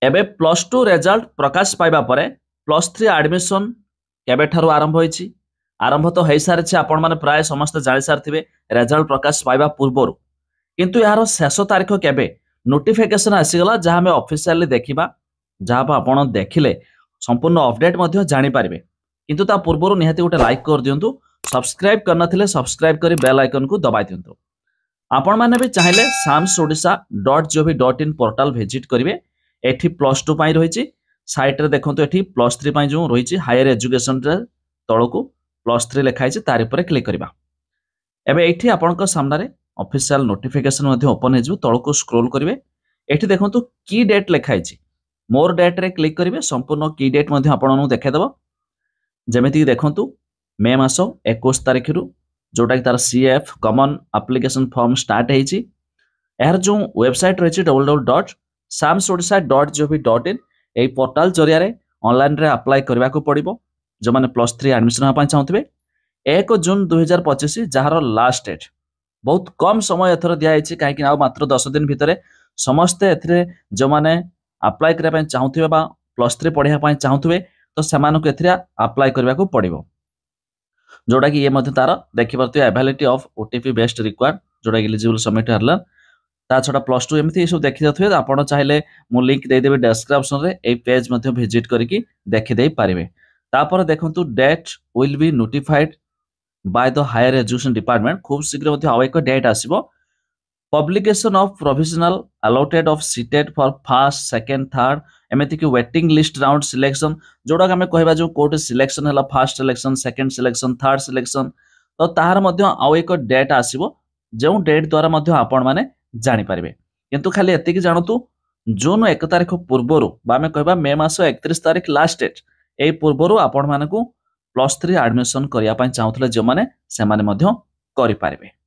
एबे plus two result प्रकाश पाइबा परे प्लस थ्री एडमिशन केबे ठारू आरंभ होईछि आरंभ तो हो सारी आपण मैंने प्राय समस्त जानी सारी रेजल्ट प्रकाश पाइबा पूर्वर किंतु यार शेष तारीख केबे नोटिफिकेशन आसीगला जहाँ आम ऑफिशियली देखा जहाँ आपण देखिले संपूर्ण अपडेट जानी पारिबे किंतु ता पूर्वर निहाती गोटे लाइक कर दियंतु सब्सक्राइब करनथिले सब्सक्राइब करी बेल आइकन को दबाई दियंतु आपण माने भी चाहिले samsodisha.gov.in पोर्टल विजिट करिवे एठी प्लस टू पाई रही साइट रे देखंतु एठी प्लस थ्री पाई जो रही हायर एजुकेशन रे तळकु प्लस थ्री लिखाई तारि पर क्लिक करबा एबे एठी आपनका सामने ऑफिशियल नोटिफिकेशन मध्ये ओपन हे जो तळकु स्क्रॉल करिवे एठी देखंतु की डेट लिखाई मोर डेट रे क्लिक करिवे संपूर्ण की डेट मध्ये आपननु देखाइ दबो जेमिति देखंतु मे मास 21 तारिख रु जोटा कि तार CF common application form start हेछि यार जो वेबसाइट रही www.samsodisha.gov.in ए पोर्टल जरिया ऑनलाइन रे अप्लाई करबा को पड़िबो जो माने प्लस थ्री एडमिशन होपा चाहथिबे 1 जून 2025 जार लास्ट डेट बहुत कम समय एथर दिया हेछि काहे कि मात्र 10 दिन भितरे समस्त एथरे जो माने अप्लाई करबा पय चाहथिबे बा प्लस थ्री पढिया पय चाहथिबे तो सेमानको एथरे अप्लाई करबा को पड़िबो जोटा कि ये मध्य तार देखि परते ability of OTP based required जोटा कि एलिजिबल सबमिट हरला ता छडा प्लस टू एमथि सब देखि दथुवे आपण चाहिले मु लिंक दे देबे डिस्क्रिप्शन रे ए पेज मध्य विजिट करके देखि देई पारिबे तापर देखंतु date will be notified by the higher education department खूब शीघ्र मध्य आव एक डेट आसीबो publication of provisional allotted of seated for first second third एमथि कि वेटिंग लिस्ट राउंड सिलेक्शन जोड़ा कि आम कहबा जो कोर्ट सिलेक्शन है first selection second selection third selection तो तार मध्य आउ एक डेट आसीबो जो डेट द्वारा मध्य आपण माने जानि पारिबे किंतु खाली एतिक जानतु जून 1 तारिख पूर्वरु बा आम कहबा मे मास 31 तारिख लास्ट डेट ए पूर्वरु आपण मानकु प्लस थ्री एडमिशन करिया पय चाहथले जो माने से माने मध्य करि पारिबे।